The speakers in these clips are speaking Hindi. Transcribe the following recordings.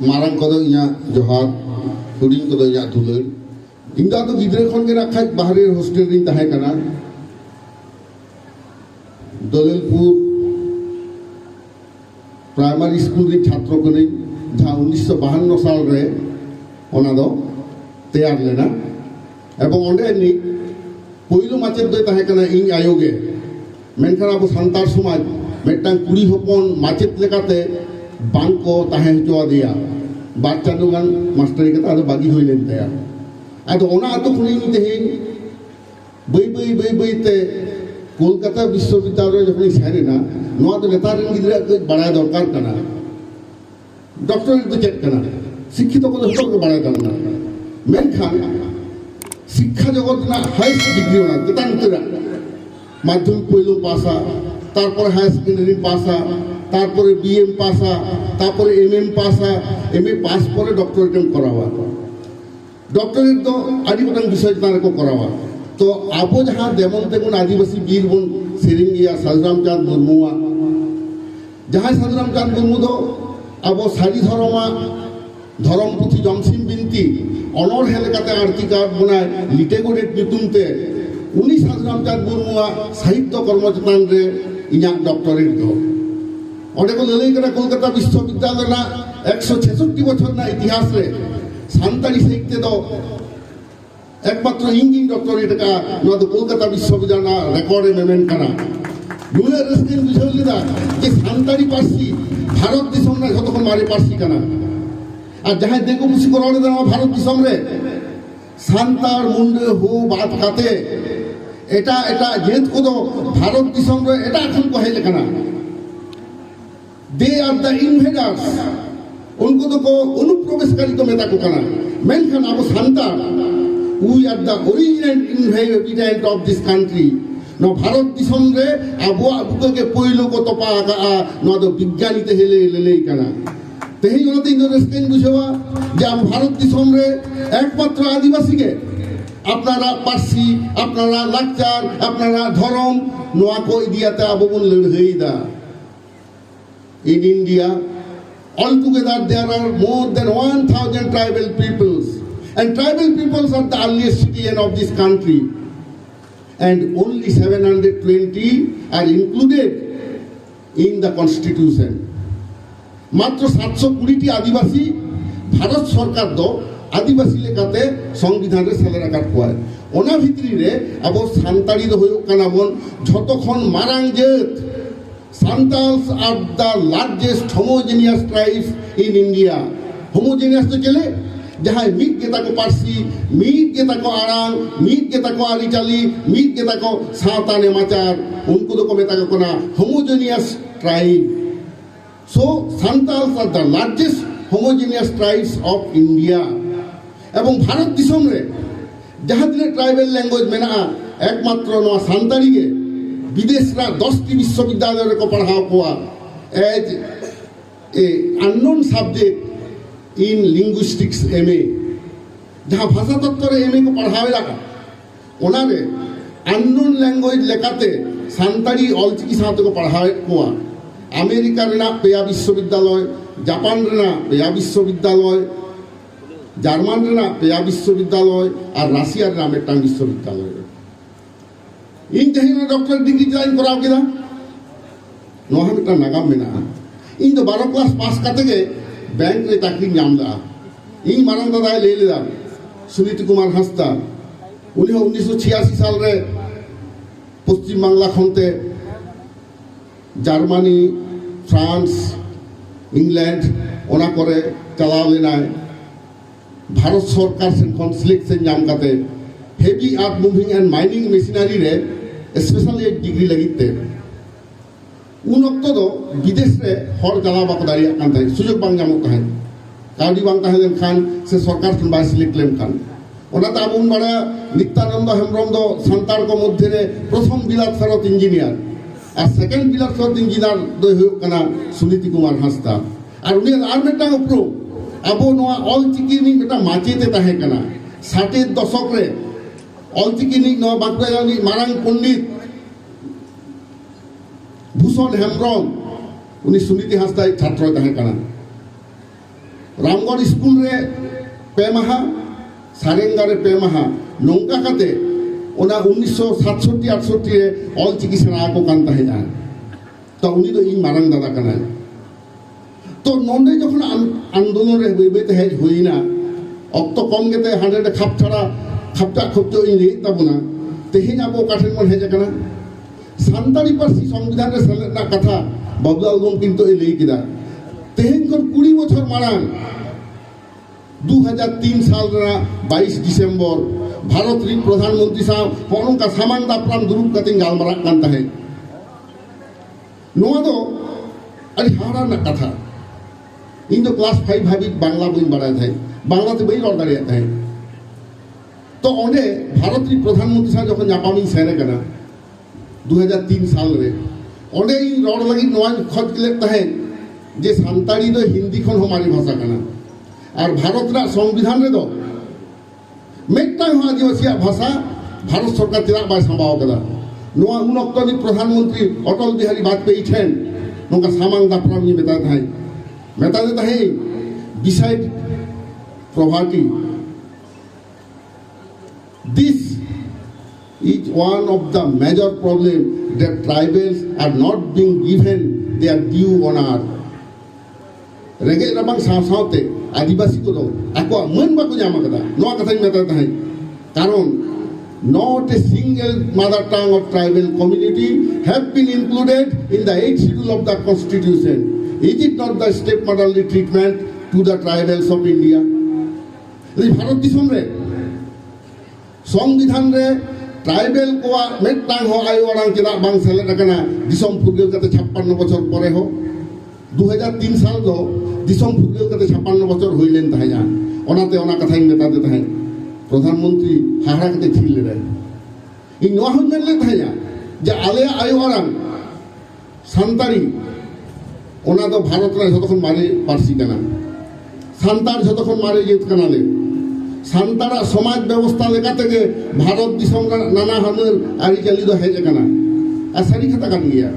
मारंग को दो इया जोहार हुडिंग को दो इया दुलर इंदा तो गिद्रे खन के रखा बाहरी हॉस्टल रिंग तहे कना दलिलपुर प्राइमरी स्कूल रे छात्र को नहीं जहाँ 1952 साल रे ओना दो तैयार लेना एवं ओंडे नि पहिलो माचेद दो तहे कना इन आयोगे मेनखान अब सान्तार समाज मेटांग कुड़ी हपन माचेद लेकाते बांग को तहे हचुआ दिया बार चांदो गान मास्टरी कता आदो बागी होई लेन तैयार आदो ओना आतो खुनी तेहेन बई बई ते कोलकाता विश्वविद्यालय जखनी सेरेना नोआ तो नेतार गिद्रा को बड़ाय दरकार कना डॉक्टर तो चेक कना शिक्षित को तो हतो बड़ाय करना मेनखान शिक्षा जगत ना हाईएस्ट डिग्री होना तेतान उतरा माध्यमिक पहिलो पासा तारपर हाई सेकेंडरी पासा तारपर बीएम पासा तारपर एमएम पासा एमए पास पर डॉक्टरेट करावा डॉक्टरेट तो आदि गोटां विषय तार को करावा तो आबो जहाँ देमन तेगुन आदिवासी वीर बन सेरिंग गया साधुराम चांद मुर्मुआ जहाँ साधुराम चांद मुर्मु दो आबो सारी धर्मा धर्म पुथी जमसिम बिनती अनर हेलेकाते आरती कार्ड बनाए लिटे गोडेट नितुमते उनी साधुराम चांद मुर्मुआ साहित्य कर्म चेतान रे इया डॉक्टरेट दो ओंडे को ललई कना कोलकाता विश्वविद्यालय ना 166 बछर ना इतिहास रे सान्ताली साहित्य दो एकमात्र इंगिन डॉक्टरेट का नोआ तो कोलकाता विश्वविद्यालय रेकर्ड मेमेन कना नुले रस्किन बुझाव लिदा जे सान्ताली पार्सी भारत दिसम ना जतखन मारे पार्सी कना और जहाँ देखो मुसी को रोले दाना भारत दिसम रे सान्तार मुंडे हो बात काते एटा एटा जेत को दो भारत दिसम रे एटा खन को हेले कना दे आर द इनवेडर्स उनको तो को अनुप्रवेशकारी को मेता को कना मेनखान अब सान्तार we are the original inhabitant of this country no bharat disam re abo abuko ke poilo ko topa ka no do bigyani te hele lele kana tehi gote indonesian bushwa je ab bharat disam re ekmatra adivasi ke apnara parsi apnara lakchar apnara dhorom noa ko idiate abo bon ledhei da in India altogether there are more than 1000 tribal peoples. And tribal peoples are the earliest citizen of this country. And only 720 are included in the constitution. मात्र 720 आदिवासी भारत सरकार दो आदिवासी लेकाते संविधान रे सेलेरा काट कोआ ओना भितरी रे अब सान्ताली दो होयो काना बन जतखन मारांग जेत Santals are the largest homogeneous tribes in India. Homogeneous तो चले जहाँ मीट के ताको पार्सी मीट के ताको आरांग मीट के ताको आरिचाली मीट के ताको साताने माचार उनको तो को मेता को ना homogeneous tribe. So Santals are the largest homogeneous tribes of India. एवं भारत दिसम रे जहाँ दिले ट्राइबल लैंग्वेज में ना एकमात्र नवा सांताली के विदेश रा 10 विश्वविद्यालय को पढ़ाओ कोआ as a unknown subject in linguistics MA जहाँ भाषा तत्व रे एमए को पढ़ावे लगा ओनारे अननोन लैंग्वेज लेकाते सांताली ऑलचिकी साथ को पढ़ावे कोआ अमेरिका रेना पेया विश्वविद्यालय जापान रेना पेया विश्वविद्यालय जार्मान रेना पेया विश्वविद्यालय और राशिया रेना मेटांग विश्वविद्यालय इन जहिना डॉक्टर डिग्री जॉइन कराओ केदा नोहा मिटा नागाम मेना इन तो 12 क्लास पास करते के बैंक रे चाकरी नामदा इन मारंग दादा ले लेदा सुनीति कुमार हंसदा उनी 1986 साल रे पश्चिम बांग्ला खनते जर्मनी फ्रांस इंग्लैंड ओना करे चलाव लेना भारत सरकार से खन सिलेक्शन नाम काते heavy art moving and mining machinery रे स्पेशल एक डिग्री लगिते उन वक्त दो विदेश रे हर जला बाको दारिया कान थाई सुजोग बांग जामो ताहे काउडी बांग ताहे खान से सरकार ठन बाय सिलेक्ट लेम खान ओना ता बुन बड़ा नित्यानंद हेमब्रम दो संतार को मध्य रे प्रथम बिलात फेरत इंजीनियर और सेकंड बिलात फेरत इंजीनियर दो हो कना सुनीति कुमार हंसदा और उनी आर मेटा उपरो अबो नोआ ऑल चिकी नि मेटा माचेते ताहे कना 60 दशक रे ऑलचिकी नि नोआ बांकुड़ानी मारांग पंडित भूषण हेमब्रम उनी सुनीति हंसदा छात्र ताहे कना रामगढ़ स्कूल रे पे माहा सारेंगा रे पे माहा नौका काते ओना 1967-68 रे ऑलचिकी सेना को कान तहेजा तो उनी तो इन मारंग दादा कना तो नोंडे जखन आंदोलन रे बेबे ते हेज होइना অক্ত কম গেতে হান্ড্রেডে খাপ ছাড়া খাপটা খপচো ইংলি তাবনা তেহিন আবো কাঠেন মন হেজে কানা সান্তালি পার্সি সংবিধানের সেলেনা কথা বাবুলাল গম কিন্তু এই লেই কিদা তেহিন কোন 20 বছর মারাং 2003 সাল রা 22 ডিসেম্বর ভারত রি প্রধানমন্ত্রী সাহেব পনকা সামান দাপরাম দুরুপ কাতিং গালমারা কান তাহে নোয়া দো আরে হারা না কথা इन तो क्लास 5 भाभी बांग्ला बोल बड़ा था बांग्ला तो वही लड़ दाड़िया था तो ओंडे भारत री प्रधानमंत्री साहब जखन जापानी सेने कना 2003 साल रे ओंडे इन लड़ लगी नोन खत के लेता है जे सांताड़ी दो हिंदी खन हमारी भाषा कना और भारत रा संविधान रे दो मेटा आदिवासी भाषा भारत सरकार तिरा बाय संभाव कदा नोआ उन अक्तनी प्रधानमंत्री अटल बिहारी वाजपेयी ठेन नोका सामांग दापराम नि बेता था मेता देता है beside poverty this is one of the major problem that tribals are not being given their due honor rege rabang saute adivasi ko do ako man ba ko jama kada no katha meta deता है karon not a single mother tongue of tribal community have been included in the 8th schedule of the constitution. Is it not the stepmotherly treatment to the tribals of India? Bharat दिसम रे संविधान रे ट्राइबल को मेटांग हो आयो वारांग चेदा बांग सेलेद कना दिसम फुरगेल कते 56 बछर परे हो 2003 साल दो दिसम फुरगेल कते 56 बछर होइलेन ताया ओनाते ओना कथाई मेता देता है प्रधानमंत्री हारा कते थिल रे इ नोआ होनले ले ताया जे आले आयो वारांग सांतारी ओना तो भारत रे जतखन मारे पारसी कना सांतार जतखन मारे जेत कना ले सांतारा समाज व्यवस्था लेकाते के भारत दिसम नाना हनर आरी चली दो हेजे कना आ सारी खता कान गया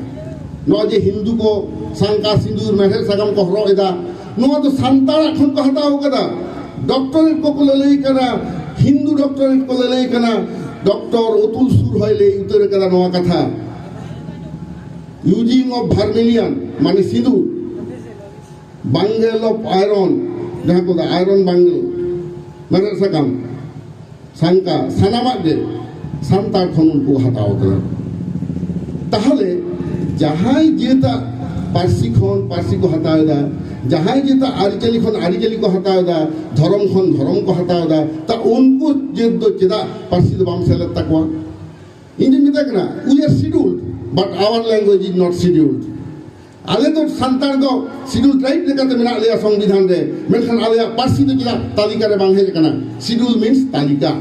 नो जे हिंदू को सांका सिंदूर मेहर सगम को हरो एदा नो तो सांतारा खन को हताओ कदा डॉक्टरेट को लेई कना हिंदू डॉक्टरेट को लेई कना डॉक्टर अतुल सुर होइले उतरे कदा नो कथा यूजिंग ऑफ वर्मिलियन माने सिंदूर बांगेल ऑफ आयरन जहां को आयरन बांगेल मेरे सकम सांका सानामा दे सांतार खन को हताओ कदा ताहले जहां जेता पारसी को हताओ दा जहां जेता आरिचली खन आरिचली को हताओ दा धर्म खन धर्म को हताओ दा ता उनको जे दो चेदा पारसी दो बाम सेले तकवा इंजन मिता कना we are scheduled but our language is not scheduled ale to santar do schedule tribe lekate mena ale সংবিধান re menkan ale parsi to kila talika re bang heje kana schedule means talika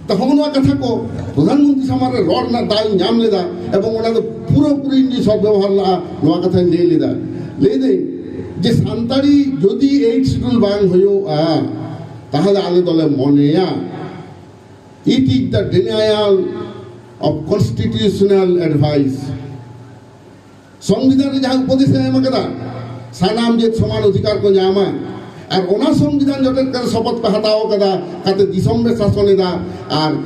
ta hono katha ko প্রধানমন্ত্রী samare rod na dai nyam leda ebong ona do puro puri ni sob ব্যবহার la noa katha le leda le de je santari jodi 8 schedule bang hoyo a tahale ale dole moneya it is the denial of constitutional advice संविधान जहाँ उपदेश एम कदा सानाम जे समान अधिकार को जामा और ओना संविधान जटे कर शपथ पे हटाओ कदा काते दिसम में शासन एदा और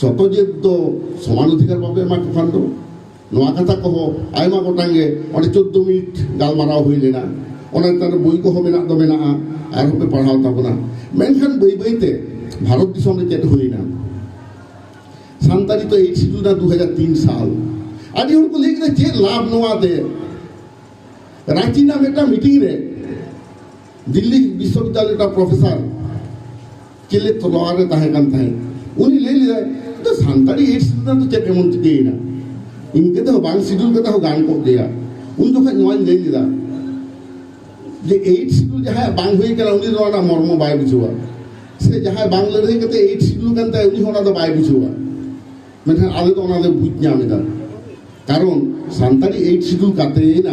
सतजे तो समान अधिकार पाबे मा खान दो नोआ कथा को आयमा गोटांगे ओने 14 मिनट गालमाराव होइले ना ओना तार बई को मेना दो मेना और पे पढ़ाओ ताबना मेनखान बई बईते भारत दिसम रे चेत होइना सांतारी तो 8 शिड्यूल ना 2003 साल आदि उनको लेके जे लाभ नोआ दे रांची ना मेटा मीटिंग रे दिल्ली विश्वविद्यालय का प्रोफेसर केले तलवार रे ताहे कान थाए उनी ले ले तो सांतारी 8 शिड्यूल ना तो चेक एमन के ना इनके तो बांग शिड्यूल के तो गान को दिया उन जो का नोन ले लेदा जे 8 शिड्यूल जहां बांग होई करा उनी रोना मर्म बाय बुझुआ से जहां बांग ले रही के 8 शिड्यूल कान ताए उनी होना तो बाय बुझुआ मेनखान आले तो ओना ले बुझ ᱧᱟᱢᱮᱫᱟ कारण सानतारी 8 शिड्यूल काते ना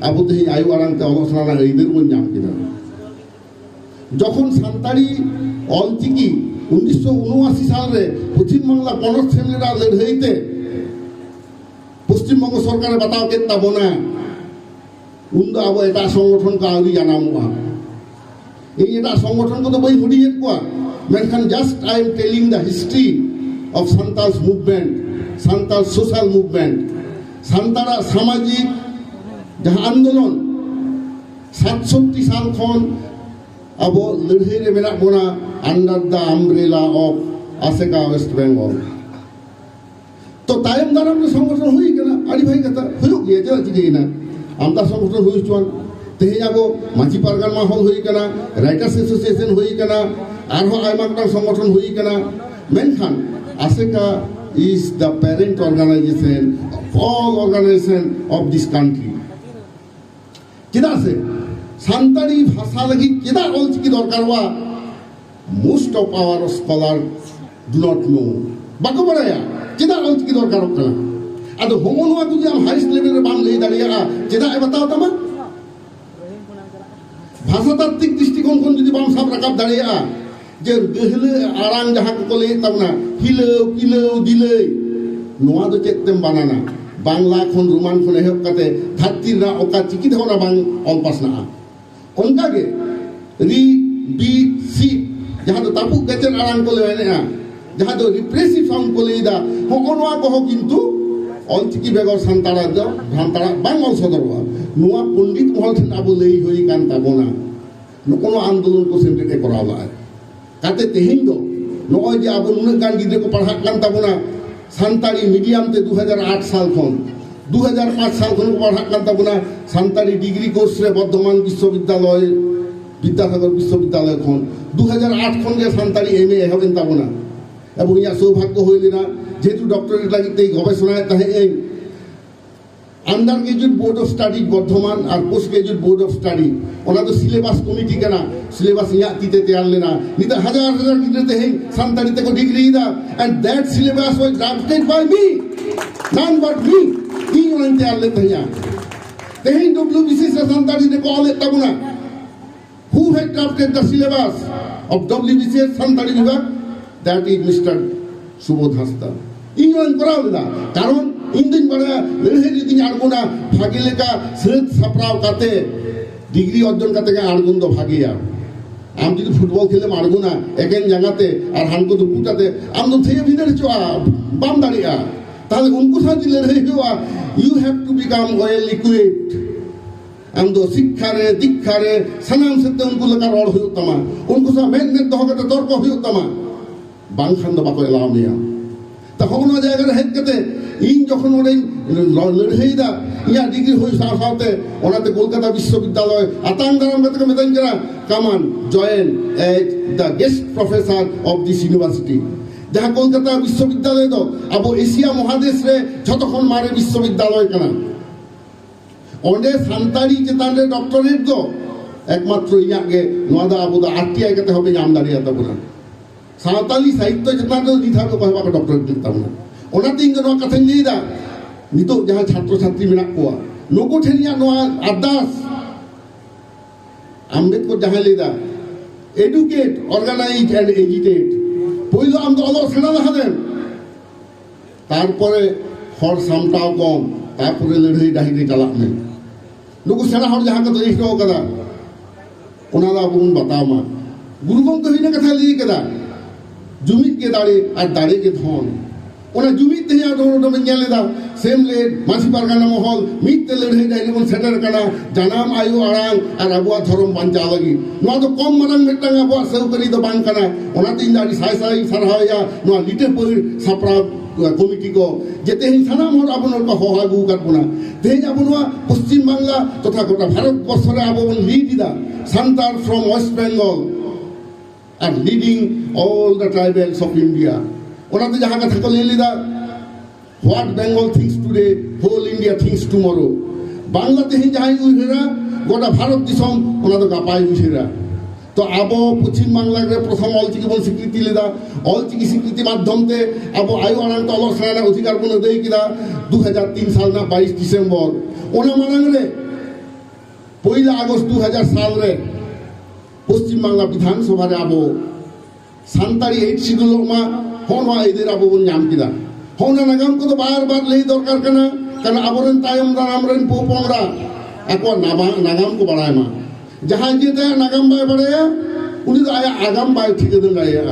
आबो ते आयु आराम ते अवसरा ना एइदेर मन ᱧᱟᱢ केदा যখন सानतारी অলচিকি 1979 সাল রে পশ্চিম বাংলা পনর ছেলেরা লড়াইতে পশ্চিমবঙ্গ সরকারে বাতাও কে তাবো না উন্দ আবো এটা সংগঠন কা আউরি জানামুয়া ᱤᱧ ᱮᱴᱟᱜ ᱥᱚᱝᱜᱚᱴᱷᱚᱱ ᱠᱚᱫᱚ ᱵᱟᱹᱧ ᱦᱩᱰᱤᱧᱮᱫ ᱠᱚᱣᱟ, ᱢᱮᱱᱠᱷᱟन just I am telling the history of Santal's movement, Santal social movement, সান্তাড়ার সামাজিক যাহা আন্দোলন 67 সাল খন আবো লড়াই রে মেনা বোনা under the umbrella of ASECA West Bengal. তো তায়ম দারাম সংগঠন হুই কেনা আড়ি ভাই কথা হুয়ুক গিয়ে চলা চিকি না আমতা সংগঠন হুই চুয়ান তেহে আবো মাঝি পারগান মাহল হুই কেনা রাইটার্স এসোসিয়েশন হুই কেনা আরহো আইমাকটা সংগঠন হুই কেনা মেনখান ASECA is the parent organization of all organization of this country. Cheda se santali bhasha lagi cheda olchiki dorkar wa most of our scholars do not know. Bako baraya cheda olchiki dorkar kana ado homonwa jodi am highest level re bam lei dariya cheda e batao tama bhasha tattwik dristikon kon jodi bam sab rakab dariya যে গহলে আরাং যাহা কো লে তাবনা হিলেও কিলেও দিলে নোয়া দো চেততেম বানানা বাংলা খন রোমান খন এহব কাতে ধাত্তির না ওকা চিকি ধনা বাং অল্পাস না অনকাগে রি বি সি যাহা দো তাপু গেচের আরাং কো লে না যাহা দো রিপ্রেসিভ সাউন্ড কো লে দা হকনোয়া কহ কিন্তু অলচিকি বেগর সান্তাড়া দ ভান্তাড়া বাং অল সদরবা নোয়া পণ্ডিত মহল ঠেন আবো লেই হই কান তাবনা কোনো আন্দোলন কো সেন্টারে করালা কাতে তেহিং দো নয় যে আবো নুন গান গিদরে কো পড়া কান তাবনা সান্তাড়ি মিডিয়াম তে 2008 সাল খন 2005 সাল খন পড়া কান তাবনা সান্তাড়ি ডিগ্রি কোর্স রে বর্ধমান বিশ্ববিদ্যালয় বিদ্যাসাগর বিশ্ববিদ্যালয় খন 2008 খন যে সান্তাড়ি এমএ হবেন তাবনা এবং ইয়া সৌভাগ্য হইলে না যেহেতু ডক্টরেট লাগিতে গবেষণায় তাহে এই under graduate board of study Bardhaman আর post graduate board of study ওনা তো সিলেবাস কমিটি কেনা সিলেবাস ইয়া তিতে তেয়ারলে না নিতে হাজার হাজার গিদ্রেতে হেই সান্তাড়িতে কো ডিগ্রি দা and that syllabus was drafted by me নান বাট মি ই ওনান তেয়ারলে তাইয়া তেহিং ডব্লিউবিসি সান্তাড়িতে কো আলে তাবুনা who had drafted the syllabus of WBC Santali বিভাগ that is mister Subodh Hansda England করাও না কারণ ইন্দিন বড়া লড়াই যদি আড়গুনা ভাগিলেকা সেত সাপরাও কাতে ডিগ্রি অর্জন কাতে আড়গুন দো ভাগিয়া আম যদি ফুটবল খেলে আড়গুনা একেন জায়গাতে আর হানকো তো পুটাতে আম তো থেকে ভিতরে চোয়া বাম দাঁড়িয়া তাহলে উনকো সাথে লড়াই হওয়া you have to become well equipped আম তো শিক্ষারে দীক্ষারে সানাম সেতে উনকো লেকা রড় হইও তামা উনকো সা মেন মেন দহকাতে তর্ক হইও তামা বাংখান দো বাকো এলাম নিয়া তখন ওই জায়গায় হেড কেতে ইন যখন ওই লড়াই দা ইয়া ডিগ্রি হই সাথে ওনাতে কলকাতা বিশ্ববিদ্যালয় আতাং দারাম কাতে মেদান করা কামান join as the guest professor of this university যাহা কলকাতা বিশ্ববিদ্যালয় দো আবো এশিয়া মহাদেশ রে যতক্ষণ মারে বিশ্ববিদ্যালয় কানা ওনে সান্তাড়ি চেতান রে ডক্টরেট দো একমাত্র ইয়াকে নোয়াদা আবুদা আরটিআই কাতে হবে আমদারি আতা বনা সাঁওতালি সাহিত্য চেতনা তো নিতে হবে কয় বাকে ডক্টরেট দিতাম না ওনাতে ইংরেজি নোয়া কাথাñ লিয়ে দা নিতো যাহা ছাত্র ছাত্রী মেনা কোয়া নুকু ঠেনিয়া নোয়া আরদাস আম্বেদকর যাহা লিয়ে দা এডুকেট অর্গানাইজ এন্ড এজিটেট পইলো আম তো অলর সেনা দেখাদেন তারপরে হর সামটাও কম তারপরে লড়াই ডাহিরে চালাক নেই নুকু সেনা হর যাহা কথা লিখতে কাদা ওনারা আবুন বাতাও মা গুরু গঙ্গ হইনা কথা লিয়ে কাদা জুমিত কে দাঁড়ে আর দাঁড়ে কে ধন ওনা জুমিত তে যা ডোর ডোমে গেলে দা সেম লে মাসি পারগানা মহল মিত তে লড়াই ডাইরিবন সেটার কানা জানাম আয়ু আড়াং আর আবুয়া ধরম বাঞ্চা লাগি নোয়া তো কম মারাং মেটাং আবুয়া সেউকরি তো বাং কানা ওনা তিন দাঁড়ি সাই সাই সারহায়া নোয়া লিটে পই সাপড়া কমিটি কো যেতে হি সানাম হর আবনর কা হহা গু কাটবনা তে যাবনওয়া পশ্চিম বাংলা তথা গোটা ভারতবর্ষরে আবন লিড দিদা Santal from West Bengal are leading all the tribals of India. ওনাতে যাহা কথা কলে লিদা what Bengal thinks today, whole India thinks tomorrow. বাংলাতে হি যাহাই উইরা গোটা ভারত দিশম ওনাদের গাপাই উইরা তো আবো পশ্চিম বাংলার প্রথম অলচিকি বল স্বীকৃতি লিদা অলচিকি স্বীকৃতি মাধ্যমতে আবো আয়ু আনাং তল সেনা অধিকার বলে দেই কিদা 2003 সাল না 22 ডিসেম্বর ওনা মানাং রে 1 আগস্ট 2000 সাল রে পশ্চিম বাংলা বিধানসভারে আবো সান্তাড়ি 8 শিডিউল মা হনওয়া এদের আবো বন নাম কিদা হনা নাগাম কো তো বারবার লেই দরকার কানা কারণ আবরেন তায়ম রামরেন পোপংরা একবার নাগাম কো বাড়ায় মা যাহা যেতে নাগাম বাই বাড়ায় उनी तो आया आगाम बाय ठीक दन दाया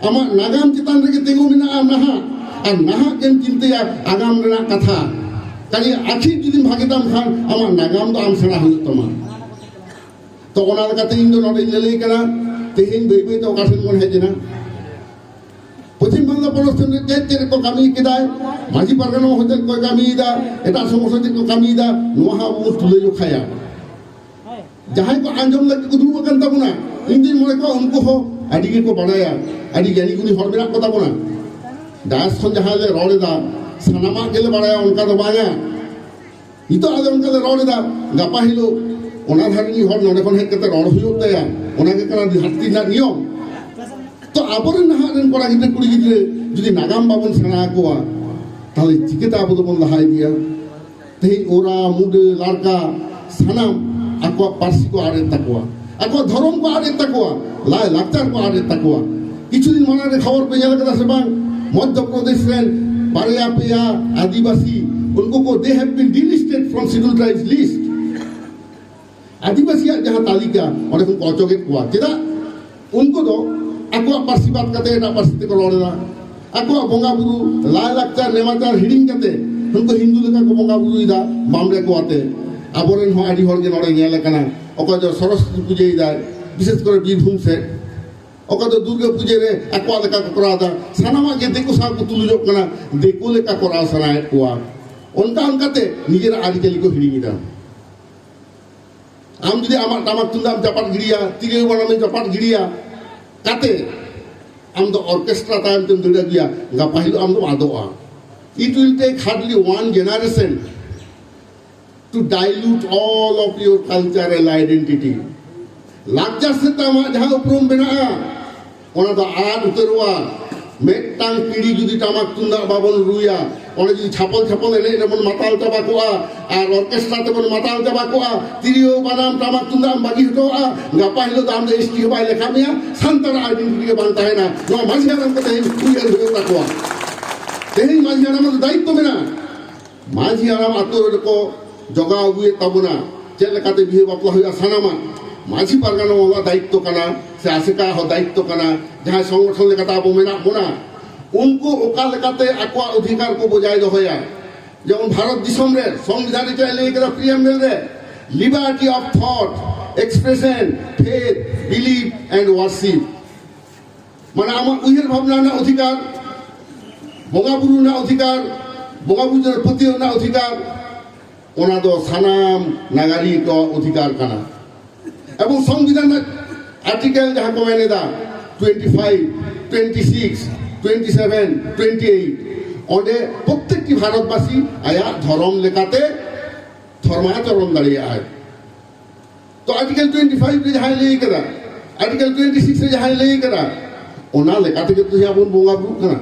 आमा नागाम चितान रे तेगु मेना नाहा और नाहा केम चिंते आगाम रेना कथा कनी आखि जुदी भागेताम खान आमा नागाम तो आम सेना हुई तमा तो ओना लकाते इन दो नडे लेले कना तेहिन बेई बेई तो काठन मन हेजना पश्चिम बांगला पलस्टन चेक को कमी किदाय माझी परगना होते को कमी दा एटा समस्या को कमी दा नोहा वो तुले जो खाया जहां को आंजम लग को दुरु बकन तबना इंदिन मोरे को उनको हो आदि को बढ़ाया आदि ज्ञानी गुनी हर मेना को तबना दास खन जहां ले रोले दा सनामा गेले बढ़ाया उनका तो बाया इतो आदे उनका ले रोले दा गापा हिलो ओना धारनी हर नोडे खन हेकते रोड हुयो तया ओना के कना हत्ती ना नियम तो आबोरेन नाहारेन कोड़ा गिद्रे कुड़ी गिद्रे जुदी नागाम बाबन सेना कोआ ताले चिकेता आबो तो बन लहाय दिया तेहि ओरा मुडे लाड़का सानाम आको पार्सी को आरे तकवा आको धर्म को आरे तकवा लाय लाक्चार को आरे तकवा किछु दिन माने खबर पे नेल कदा से बांग मध्य प्रदेश रेन बारया पेया आदिवासी उनको को they have been delisted from scheduled tribes list आदिवासी जहां तालिका ओरे को कोचोगे कोआ चेदा उनको तो आको पार्सी बात कते एटा पार्सी ते को लड़ेना आको बोंगा बुरु लाय लाक्चार नेमाचार हिडिंग कते उनको हिंदू लेका को बोंगा बुरु इदा मामले को आते आबोरेन हो आदि हर के नडे नेल कना ओको जो सरस्वती पूजा इदा विशेष करे बीरभूम से ओको तो दुर्गा पूजा रे आको लेका को करादा सानामा के देखो सा को तुलु जो कना देखो लेका करा सनाय कोआ उनका उनकाते निजेर आदि केली को हिडिंग इदा आम जुदी आमा टामाक तुंदाम चपाट गिरिया तिगे बनामे चपाट गिरिया काते आम दो ऑर्केस्ट्रा टाइम तुम दुड़ा गया गापाहिलो आम दो आदोआ it will take hardly one generation to dilute all of your cultural identity lakjar se tama jaha uprom bena ona do ad uterwa metang pidi judi tamak tunda babon ruya ona judi chapal ene remon matal tabakoa ar orchestra te mon matal tabakoa tirio banam tamak tunda bagi hotoa gapahilo dam de sti bai lekhamia santara identity ke banta hai na no majharam ko tehin kuyer hoye takoa tehin majharam do daitto mena majharam ator ko joga uye tabuna chele kate bihe bapla hoya sanama माझी परगना वाला दायित्व कना से आसिका हो दायित्व कना जहां संगठन लेकाता बो मेना होना उनको ओका लेकाते अक्वा अधिकार को बजाय दो होया जेमन भारत दिसम रे संविधान के ले के प्रियम्बल रे liberty of thought expression faith belief and worship माने आमा उहिर भावना ना अधिकार बोंगा बुरु ना अधिकार बोंगा बुरु प्रति ना अधिकार ओना दो सानाम नागरिक को अधिकार कना এবং সংবিধান আর্টিকেল যাহা কমাইনে দা 25 26 27 28 ওডে প্রত্যেকটি ভারতবাসী আয়া ধর্ম লেখাতে ধর্মাচরণ দাঁড়িয়ে আয় তো আর্টিকেল 25 রে যাহা লেই করা আর্টিকেল 26 রে যাহা লেই করা ওনা লেখাতে তো আপন বঙ্গা বুক না